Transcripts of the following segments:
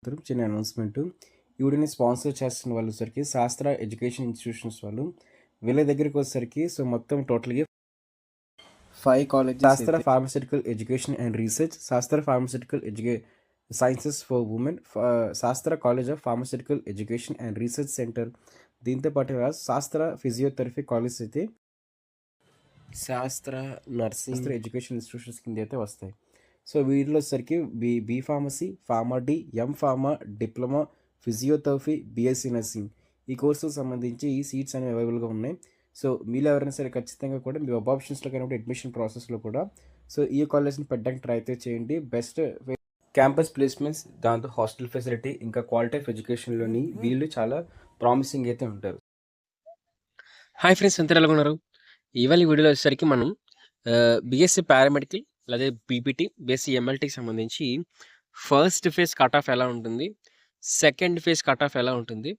మాత్రం చిన్న అనౌన్స్మెంట్. ఈ వీడియోని స్పాన్సర్ చేస్తున్న వాళ్ళు వచ్చేసరికి శాస్త్ర ఎడ్యుకేషన్ ఇన్స్టిట్యూషన్స్ వాళ్ళు. వీళ్ళ దగ్గరికి వచ్చేసరికి మొత్తం టోటల్గా 5 కాలేజెస్ శాస్త్ర ఫార్మస్యూటికల్ ఎడ్యుకేషన్ అండ్ రీసెర్చ్, శాస్త్ర ఫార్మస్యూటికల్ సైన్సెస్ ఫర్ ఉమెన్, శాస్త్ర college of pharmaceutical education and research centre, దీంతో పాటుగా శాస్త్ర ఫిజియోథెరపీ కాలేజ్ అయితే శాస్త్ర నర్సింగ్ ఎడ్యుకేషన్ ఇన్స్టిట్యూషన్స్ కింద అయితే వస్తాయి. సో వీటిలో వచ్చేసరికి B pharmacy, pharma D, M pharma, diploma, physiotherapy, BSc nursing ఈ కోర్సులకు సంబంధించి ఈ సీట్స్ అనేవి అవైలబుల్గా ఉన్నాయి. సో మీరు ఎవరైనా సరే ఖచ్చితంగా కూడా మీ వెబ్ ఆప్షన్స్లో కానీ అడ్మిషన్ ప్రాసెస్లో కూడా సో ఈ కాలేజ్ని పెట్టడానికి ట్రై అయితే చేయండి. బెస్ట్ క్యాంపస్ ప్లేస్మెంట్స్, దాంతో హాస్టల్ ఫెసిలిటీ, ఇంకా క్వాలిటీ ఆఫ్ ఎడ్యుకేషన్లోని వీళ్ళు చాలా ప్రామిసింగ్ అయితే ఉంటారు. హాయ్ ఫ్రెండ్స్, ఎంత ఎలా ఉన్నారు? ఇవాళ ఈ వీడియోలో వచ్చేసరికి మనం బీఎస్సీ పారామెడికల్ లేదా బీపీటీ, బీఎస్సీ ఎంఎల్టీకి సంబంధించి ఫస్ట్ ఫేజ్ కట్ ఆఫ్ ఎలా ఉంటుంది, సెకండ్ ఫేజ్ కట్ ఆఫ్ ఎలా ఉంటుంది,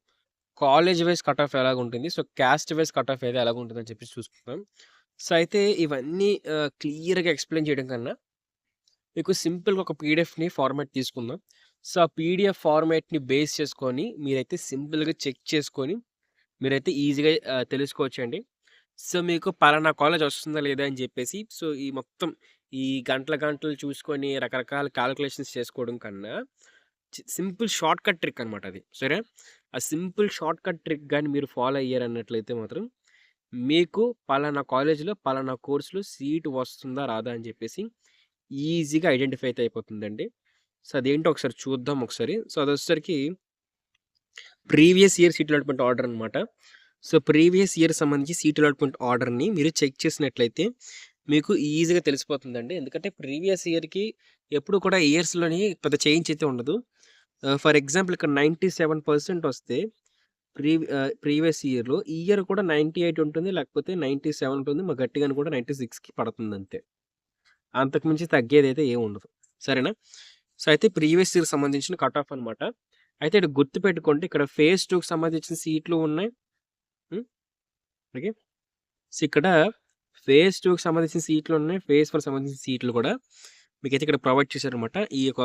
కాలేజ్ వైజ్ కట్ ఆఫ్ ఎలా ఉంటుంది, so caste wise cut off అయితే ఎలా ఉంటుంది అని చెప్పి చూసుకుంటాం. సో అయితే ఇవన్నీ క్లియర్గా ఎక్స్ప్లెయిన్ చేయడం కన్నా మీకు సింపుల్గా ఒక పీడిఎఫ్ని ఫార్మాట్ తీసుకుందాం. సో ఆ పీడిఎఫ్ ఫార్మాట్ని బేస్ చేసుకొని మీరైతే సింపుల్గా చెక్ చేసుకొని మీరైతే ఈజీగా తెలుసుకోవచ్చండి. సో మీకు పలానా కాలేజ్ వస్తుందా లేదా అని చెప్పేసి సో ఈ మొత్తం ఈ గంటలు చూసుకొని రకరకాల క్యాలిక్యులేషన్స్ చేసుకోవడం కన్నా సింపుల్ షార్ట్ కట్ ట్రిక్ అనమాట అది. సరే, ఆ సింపుల్ షార్ట్ కట్ ట్రిక్ కానీ మీరు ఫాలో అయ్యారన్నట్లయితే మాత్రం మీకు పలానా కాలేజీలో పలానా కోర్సులో సీట్ వస్తుందా రాదా అని చెప్పేసి ఈజీగా ఐడెంటిఫై అయితే అయిపోతుందండి. సో అదేంటో ఒకసారి చూద్దాం ఒకసారి. సో అది వచ్చేసరికి previous year seat allotment order అనమాట. సో ప్రీవియస్ ఇయర్ సంబంధించి సీట్ అలాట్మెంట్ ఆర్డర్ని మీరు చెక్ చేసినట్లయితే మీకు ఈజీగా తెలిసిపోతుందండి. ఎందుకంటే ప్రీవియస్ ఇయర్కి ఎప్పుడు కూడా ఇయర్స్లోని పెద్ద చేంజ్ అయితే ఉండదు. ఫర్ ఎగ్జాంపుల్ ఇక్కడ 97% వస్తే ప్రీవియస్ ఇయర్లో ఈ ఇయర్ కూడా 98 ఉంటుంది, లేకపోతే 97 ఉంటుంది, మా గట్టిగా కూడా 96కి పడుతుంది అంతే. అంతకుమించి తగ్గేది అయితే ఏమి ఉండదు. సరేనా? సో అయితే ప్రీవియస్ ఇయర్ సంబంధించిన కట్ ఆఫ్ అనమాట. అయితే ఇక్కడ గుర్తుపెట్టుకోండి, ఇక్కడ ఫేజ్ 2కి సంబంధించిన సీట్లు ఉన్నాయి. ఓకే, సో ఇక్కడ ఫేజ్ 2కి సంబంధించిన సీట్లు ఉన్నాయి, ఫేజ్ 4 సంబంధించిన సీట్లు కూడా మీకైతే ఇక్కడ ప్రొవైడ్ చేశారనమాట. ఈ యొక్క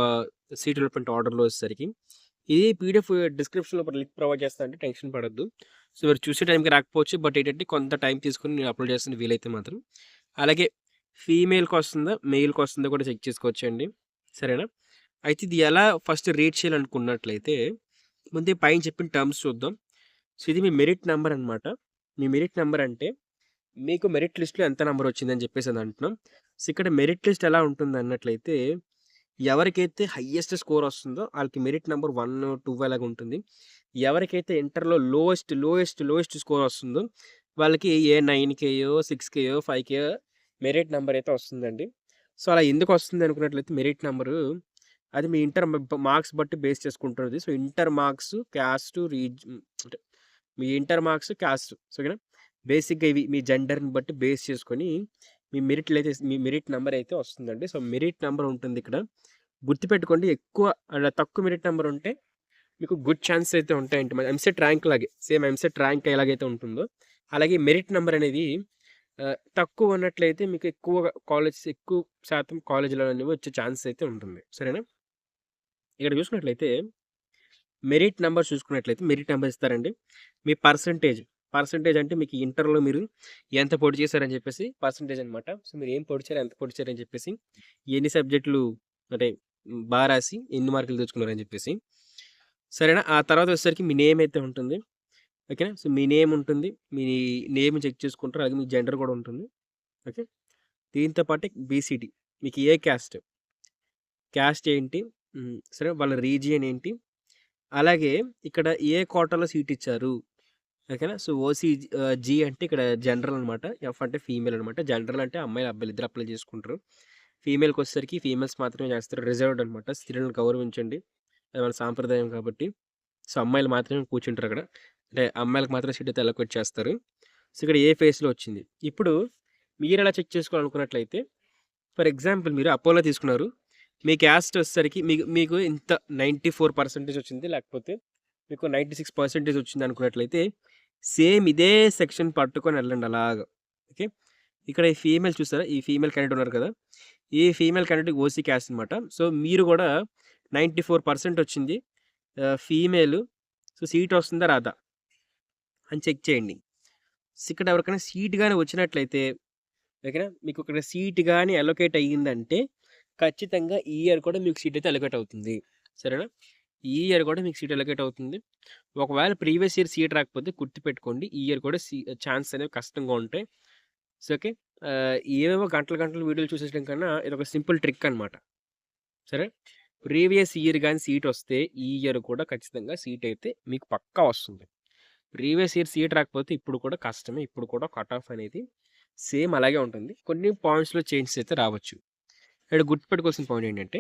సీట్ అలాట్మెంట్ ఆర్డర్లో వచ్చేసరికి ఇది పీడిఎఫ్ డిస్క్రిప్షన్లో లింక్ ప్రొవైడ్ చేస్తా అంటే టెన్షన్ పడద్దు. సో మీరు చూసే టైంకి రాకపోవచ్చు, బట్ ఏంటంటే కొంత టైం తీసుకుని నేను అప్లోడ్ చేస్తున్న వీలైతే మాత్రం. అలాగే ఫీమేల్కి వస్తుందా మెయిల్కి వస్తుందా కూడా చెక్ చేసుకోవచ్చండి. సరేనా? అయితే ఇది ఎలా ఫస్ట్ రీడ్ చేయాలనుకున్నట్లయితే ముందే పైన చెప్పిన టర్మ్స్ చూద్దాం. సో ఇది మీ మెరిట్ నెంబర్ అనమాట. మీ మెరిట్ నెంబర్ అంటే మీకు మెరిట్ లిస్ట్లో ఎంత నెంబర్ వచ్చిందని చెప్పేసి అది అంటున్నాం. సో ఇక్కడ మెరిట్ లిస్ట్ ఎలా ఉంటుంది అన్నట్లయితే ఎవరికైతే హయ్యెస్ట్ స్కోర్ వస్తుందో వాళ్ళకి మెరిట్ నెంబర్ 1, 2 అలాగ ఉంటుంది. ఎవరికైతే ఇంటర్లో లోయెస్ట్ స్కోర్ వస్తుందో వాళ్ళకి ఏ 9Kయో 6Kయో 5Kయో మెరిట్ నెంబర్ అయితే వస్తుందండి. సో అలా ఎందుకు వస్తుంది అనుకున్నట్లయితే మెరిట్ నెంబరు అది మీ ఇంటర్ మార్క్స్ బట్టి బేస్ చేసుకుంటున్నది. సో ఇంటర్ మార్క్స్, క్యాస్ట్, అంటే మీ ఇంటర్ మార్క్స్, క్యాస్ట్, సో ఓకేనా, బేసిక్గా ఇవి మీ జెండర్ని బట్టి బేస్ చేసుకొని మీ మెరిట్ నెంబర్ అయితే వస్తుందండి. సో మెరిట్ నెంబర్ ఉంటుంది ఇక్కడ. గుర్తుపెట్టుకోండి, తక్కువ మెరిట్ నెంబర్ ఉంటే మీకు గుడ్ ఛాన్స్ అయితే ఉంటాయండి. ఎంసెట్ ర్యాంక్ లాగే, సేమ్ ఎంసెట్ ర్యాంక్ ఎలాగైతే ఉంటుందో అలాగే మెరిట్ నెంబర్ అనేది తక్కువ ఉన్నట్లయితే మీకు ఎక్కువ శాతం కాలేజీలో అనేవి వచ్చే ఛాన్స్ అయితే ఉంటుంది. సరేనా? ఇక్కడ చూసుకున్నట్లయితే మెరిట్ నెంబర్ మెరిట్ నెంబర్ ఇస్తారండి. మీ పర్సంటేజ్ అంటే మీకు ఇంటర్లో మీరు ఎంత పొడి చేశారని చెప్పేసి పర్సంటేజ్ అనమాట. సో మీరు ఏం పొడిచారు, ఎంత పొడిచారని చెప్పేసి, ఎన్ని సబ్జెక్టులు అంటే బాగా రాసి ఎన్ని మార్కులు తెచ్చుకున్నారని చెప్పేసి. సరేనా? ఆ తర్వాత వచ్చేసరికి మీ నేమ్ అయితే ఉంటుంది. ఓకేనా? సో మీ నేమ్ ఉంటుంది, మీ నేమ్ చెక్ చేసుకుంటారు, అలాగే మీ జెండర్ కూడా ఉంటుంది. ఓకే, దీంతో పాటు బీసీటీ, మీకు ఏ క్యాస్ట్ ఏంటి, సరే వాళ్ళ రీజియన్ ఏంటి, అలాగే ఇక్కడ ఏ కోటాలో సీట్ ఇచ్చారు. ఓకేనా? సో ఓసీ జీ అంటే ఇక్కడ జనరల్ అనమాట, ఎఫ్ అంటే ఫీమేల్ అనమాట. జనరల్ అంటే అమ్మాయిలు అబ్బాయిలు ఇద్దరు అప్లై చేసుకుంటారు. ఫీమేల్కి వచ్చేసరికి ఫీమేల్స్ మాత్రమే చేస్తారు. రిజర్వ్డ్ అనమాట. స్త్రీలను గౌరవించండి, అది మన సాంప్రదాయం కాబట్టి. సో అమ్మాయిలు మాత్రమే కూర్చుంటారు అక్కడ, అంటే అమ్మాయిలకు మాత్రం సీట్ అయితే అలొకేట్ చేస్తారు. సో ఇక్కడ ఏ ఫేస్లో వచ్చింది. ఇప్పుడు మీరు ఎలా చెక్ చేసుకోవాలనుకున్నట్లయితే, ఫర్ ఎగ్జాంపుల్ మీరు అపోలో తీసుకున్నారు, మీ క్యాస్ట్ వచ్చేసరికి మీకు ఇంత 94% వచ్చింది, లేకపోతే మీకు 96% వచ్చింది అనుకున్నట్లయితే సేమ్ ఇదే సెక్షన్ పట్టుకొని వెళ్ళండి అలాగా. ఓకే, ఇక్కడ ఈ ఫీమేల్ చూస్తారా, ఈ ఫీమేల్ క్యాండిడేట్ ఉన్నారు కదా, ఈ ఫీమేల్ క్యాండిడేట్ ఓసీ క్యాస్ట్ అనమాట. సో మీరు కూడా 94% వచ్చింది, ఫీమేల్. సో, సీట్ వస్తుందా రాదా అని చెక్ చేయండి. సో, ఇక్కడ ఎవరికైనా సీట్ గాని వచ్చినట్లయితే ఓకేనా? మీకు ఇక్కడ సీట్ గాని అలొకేట్ అయ్యిందంటే ఖచ్చితంగా ఈ ఇయర్ కూడా మీకు సీట్ అయితే అలొకేట్ అవుతుంది. సరేనా? ఈ ఇయర్ కూడా మీకు సీట్ అలొకేట్ అవుతుంది. ఒకవేళ ప్రీవియస్ ఇయర్ సీట్ రాకపోతే గుర్తుపెట్టుకోండి. ఈ ఇయర్ కూడా ఛాన్స్ అనేవి కష్టంగా ఉంటాయి. So, okay. ఏవేవో గంటలు గంటలు వీడియోలు చూసేయడం కన్నా ఇదొక సింపుల్ ట్రిక్ అనమాట. సరే? ప్రీవియస్ ఇయర్ గాని సీట్ వస్తే ఈ ఇయర్ కూడా ఖచ్చితంగా సీట్ అయితే మీకు పక్కా వస్తుంది. ప్రీవియస్ ఇయర్ సీట్ రాకపోతే ఇప్పుడు కూడా కష్టమే. ఇప్పుడు కూడా కట్ ఆఫ్ అనేది సేమ్ అలాగే ఉంటుంది. కొన్ని పాయింట్స్‌లో చేంజెస్ అయితే రావచ్చు. ఇక్కడ గుర్తుపెట్టుకోవాల్సిన పాయింట్ ఏంటంటే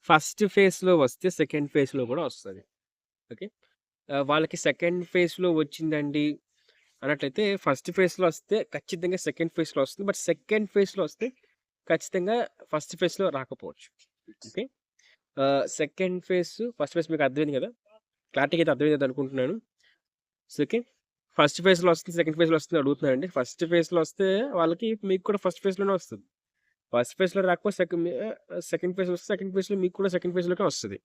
ఫస్ట్ ఫేజ్‌లో వస్తే సెకండ్ ఫేజ్‌లో కూడా వస్తది. ఓకే. వాళ్ళకి సెకండ్ ఫేజ్‌లో వచ్చిందండి అన్నట్లయితే ఫస్ట్ ఫేజ్‌లో వస్తే ఖచ్చితంగా సెకండ్ ఫేజ్‌లో వస్తుంది. బట్ సెకండ్ ఫేజ్‌లో వస్తే ఖచ్చితంగా ఫస్ట్ ఫేజ్‌లో రాకపోవచ్చు. Okay. Second phase, first phase మీకు అర్థమైంది కదా! క్లారిటీగా అయితే అర్థమైంది అనుకుంటున్నాను. So, okay. ఫస్ట్ ఫేజ్‌లో వస్తుంది, సెకండ్ ఫేజ్‌లో వస్తుంది అడుగుతున్నారండి. ఫస్ట్ ఫేజ్‌లో వస్తే వాళ్ళకి మీకు కూడా ఫస్ట్ ఫేజ్‌లోనే వస్తది. ఫస్ట్ ఫేజ్‌లో రాకపోతే సెకండ్ ఫేజ్‌లో వస్తే సెకండ్ ఫేజ్‌లో మీకు కూడా సెకండ్ ఫేజ్‌లోకే వస్తది.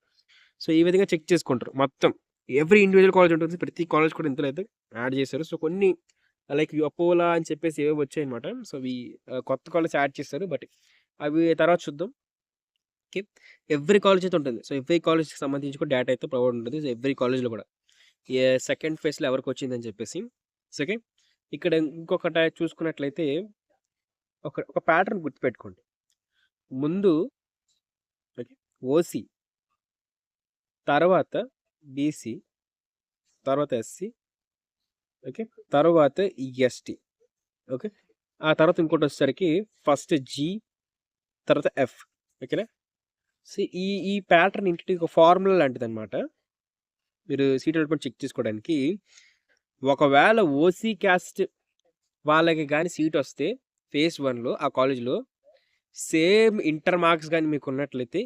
సో, ఈ విధంగా చెక్ చేసుకుంటారు. మొత్తం ఎవ్రీ ఇండివిడ్యువల్ కాలేజ్ ఉంటుంది. ప్రతి కాలేజ్ కూడా ఇందులో అయితే యాడ్ చేశారు. సో, కొన్ని లైక్ అపోలా అని చెప్పేసి ఏవేవో వచ్చాయన్నమాట. సో, అవి కొత్త కాలేజ్ యాడ్ చేశారు. బట్ అవి తర్వాత చూద్దాం. ఓకే. ఎవ్రీ కాలేజ్ అయితే ఉంటుంది. సో, ఎవ్రీ కాలేజ్‌కి సంబంధించి కూడా డేటా అయితే ప్రొవైడ్ ఉంటుంది. సో, ఎవ్రీ కాలేజ్‌లో కూడా సెకండ్ ఫేజ్‌లో ఎవరికొచ్చిందని చెప్పేసి. So, okay. ఇక్కడ ఇంకొకటి చూసుకున్నట్లయితే ఒక ప్యాటర్న్ గుర్తుపెట్టుకోండి. ముందు ఓకే. ఓసీ, తర్వాత బీసీ, తర్వాత ఎస్సీ, ఓకే. తర్వాత ఎస్టీ, ఓకే. ఆ తర్వాత ఇంకోటొచ్చేసరికి ఫస్ట్ జీ, తర్వాత ఎఫ్, ఓకేనా? సో, ఈ ప్యాటర్న్ ఏంటంటే ఒక ఫార్ములా లాంటిదనమాట. మీరు సీట్ అలాట్‌మెంట్ చెక్ చేసుకోవడానికి. ఒకవేళ ఓసీ క్యాస్ట్ వాళ్ళకి గాని సీటొస్తే ఫేజ్ 1లో ఆ కాలేజ్‌లో సేమ్ ఇంటర్ మార్క్స్ గాని మీకున్నట్లయితే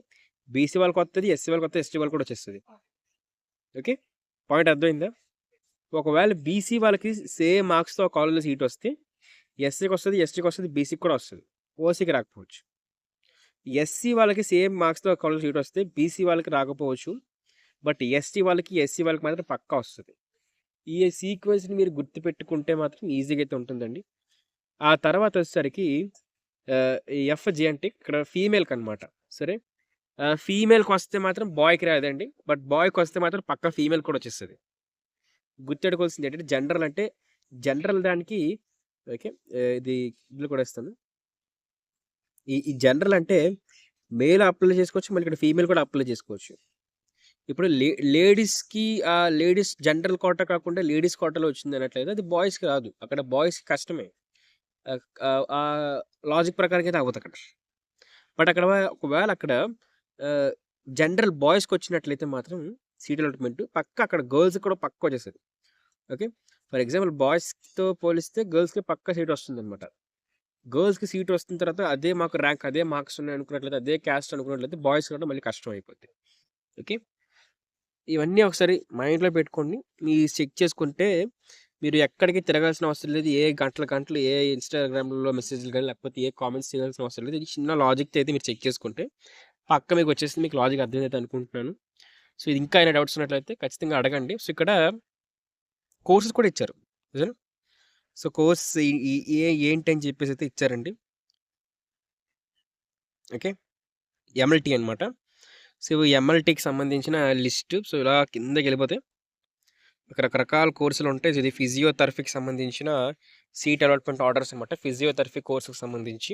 బీసీ వాళ్ళకొత్తది, ఎస్సీ వాళ్ళకొత్తది, ఎస్టీ వాళ్ళకి కూడా వచ్చేస్తది. ఓకే. పాయింట్ అర్థమైందా? ఒకవేళ బీసీ వాళ్ళకి సేమ్ మార్క్స్‌తో ఆ కాలేజ్‌లో సీటొస్తే ఎస్సీకొస్తది, ఎస్టీకొస్తది, బీసీకి కూడా వస్తది. ఓసీకి రాకపోవచ్చు. ఎస్సీ వాళ్ళకి సేమ్ మార్క్స్‌తో ఆ కాలేజ్‌లో సీటొస్తే బీసీ వాళ్ళకి రాకపోవచ్చు. బట్ ఎస్టీ వాళ్ళకి, ఎస్సీ వాళ్ళకి మాత్రం పక్కా వస్తది. ఈ సీక్వెన్స్‌ని మీరు గుర్తుపెట్టుకుంటే మాత్రం ఈజీగా అయితే ఉంటుందండి. ఆ తర్వాత వచ్చేసరికి ఎఫ్‌జీ అంటే ఇక్కడ ఫీమేల్‌కనమాట. సరే. ఫీమేల్‌కొస్తే మాత్రం బాయ్‌కి రాదండి. బట్ బాయ్‌కొస్తే మాత్రం పక్కా ఫీమేల్ కూడా వచ్చేస్తది. గుర్తెట్టుకోవాల్సింది ఏంటంటే జనరల్ అంటే జనరల్ దానికి ఓకే. ఇది ఇందులో కూడా ఇస్తాను. ఈ జనరల్ అంటే మేల్ అప్లై చేసుకోవచ్చు. మళ్ళీ ఇక్కడ ఫీమేల్ కూడా అప్లై చేసుకోవచ్చు. ఇప్పుడు లేడీస్‌కి లేడీస్ జనరల్ కోటా కాకుండా లేడీస్ కోటాలో వచ్చిందన్నట్లయితే అది బాయ్స్‌కి రాదు. అక్కడ బాయ్స్‌కి కష్టమే. లాజిక్ ప్రకారంగా అయితే అవ్వదక్కడ. బట్ అక్కడ ఒకవేళ అక్కడ ఆహ్, జనరల్ బాయ్స్‌కొచ్చినట్లయితే మాత్రం సీట్ అలాట్‌మెంట్ పక్కా అక్కడ గర్ల్స్‌కి కూడా పక్కా వచ్చేస్తది. ఓకే. ఫర్ ఎగ్జాంపుల్ బాయ్స్‌తో పోలిస్తే గర్ల్స్‌కి పక్కా సీట్ వస్తుందన్నమాట. గర్ల్స్‌కి సీట్ వచ్చిన తర్వాత అదే మాకు ర్యాంక్, అదే మార్క్స్ ఉన్నాయి అనుకున్నట్లయితే, అదే క్యాస్ట్ అనుకున్నట్లయితే బాయ్స్ కూడా మళ్ళీ కష్టం అయిపోద్ది. ఓకే. ఇవన్నీ ఒకసారి మైండ్‌లో పెట్టుకోండి. మీరు చెక్ చేసుకుంటే మీరు ఎక్కడికి తిరగాల్సిన అవసరం లేదు. ఏ గంటలు గంటలు ఏ ఇన్‌స్టాగ్రామ్‌లో మెసేజ్‌లు గాని లేకపోతే ఏ కామెంట్స్ చేయాల్సిన అవసరం లేదు. ఇది చిన్న లాజిక్‌తో అయితే మీరు చెక్ చేసుకుంటే పక్కా మీకు వచ్చేసింది. మీకు లాజిక్ అర్థమైందయితే అనుకుంటున్నాను. సో, ఇది ఇంకా ఏమైనా డౌట్స్ ఉన్నట్లయితే ఖచ్చితంగా అడగండి. సో, ఇక్కడ కోర్సెస్ కూడా ఇచ్చారు. నిజమేనా? సో, కోర్స్ ఈ ఈ ఏంటి అని చెప్పేసి అయితే ఇచ్చారండి. ఓకే. ఎంఎల్‌టీ అనమాట. సో, ఎంఎల్‌టీకి సంబంధించిన లిస్ట్. సో, ఇలా కిందకెళ్ళిపోతే రకరకాల కోర్సులుంటాయి. ఇది ఫిజియోథెరపీకి సంబంధించిన సీట్ అలాట్‌మెంట్ ఆర్డర్స్ అనమాట. ఫిజియోథెరపీ కోర్స్‌కి సంబంధించి.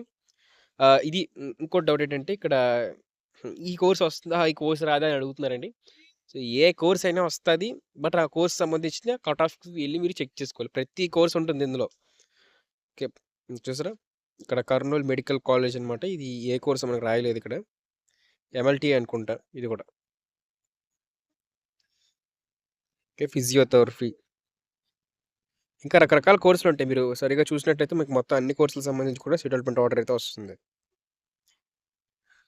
ఇది ఇంకోటి డౌట్ ఏంటంటే ఇక్కడ ఈ కోర్స్ వస్తుందా? ఈ కోర్స్ రాదా? అని అడుగుతున్నారండి. సో, ఏ కోర్స్ అయినా వస్తది. బట్ ఆ కోర్స్ సంబంధించిన కట్ ఆఫ్‌కి వెళ్లి మీరు చెక్ చేసుకోవాలి. ప్రతి కోర్స్ ఉంటుంది ఇందులో. ఓకే. చూసారా? ఇక్కడ కర్నూల్ మెడికల్ కాలేజ్ అనమాట. ఇది ఏ కోర్స్ మనకు రాయలేదు ఇక్కడ. ఎంఎల్‌టీ అనుకుంటా ఇది కూడా. ఓకే. ఫిజియోథెరపీ. ఇంకా రకరకాల కోర్సులుంటాయి. మీరు సరిగ్గా చూసినట్టయితే మీకు మొత్తం అన్ని కోర్సులకు సంబంధించి కూడా సీట్ అలాట్‌మెంట్ ఆర్డర్ అయితే వస్తుంది.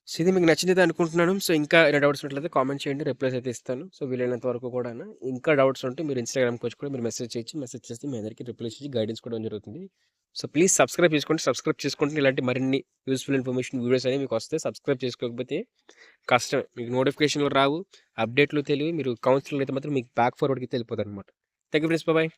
సో ఇది మీకు నచ్చింది అనుకుంటున్నాను. సో ఇంకా ఏమైనా డౌట్స్ ఉన్నట్లయితే కామెంట్ చేయండి. రిప్లైస్ అయితే ఇస్తాను. సో వీలైనంత వరకు కూడా ఇంకా డౌట్స్ ఉంటే మీరు ఇన్‌స్టాగ్రామ్‌కి వచ్చి కూడా మీరు మెసేజ్ చేయొచ్చు. మెసేజ్ చేస్తే మీ అందరికీ రిప్లైస్ ఇచ్చి గైడెన్స్ కూడా ఇవ్వడం జరుగుతుంది. సో ప్లీజ్ సబ్స్క్రైబ్ చేసుకోండి. సబ్స్క్రైబ్ చేసుకుంటే ఇలాంటి మరిన్ని యూజ్‌ఫుల్ ఇన్ఫర్మేషన్ వీడియోస్ అనేవి మీకు వస్తాయి. సబ్స్క్రైబ్ చేసుకోకపోతే కష్టమే. మీకు నోటిఫికేషన్‌లు రావు. అప్డేట్‌లు తెలియవు. మీరు కౌన్సిలింగ్ అయితే మాత్రం మీకు బ్యాక్ ఫార్వర్డ్‌కి వెళ్ళిపోతారనమాట. Thank you friends. బాయ్.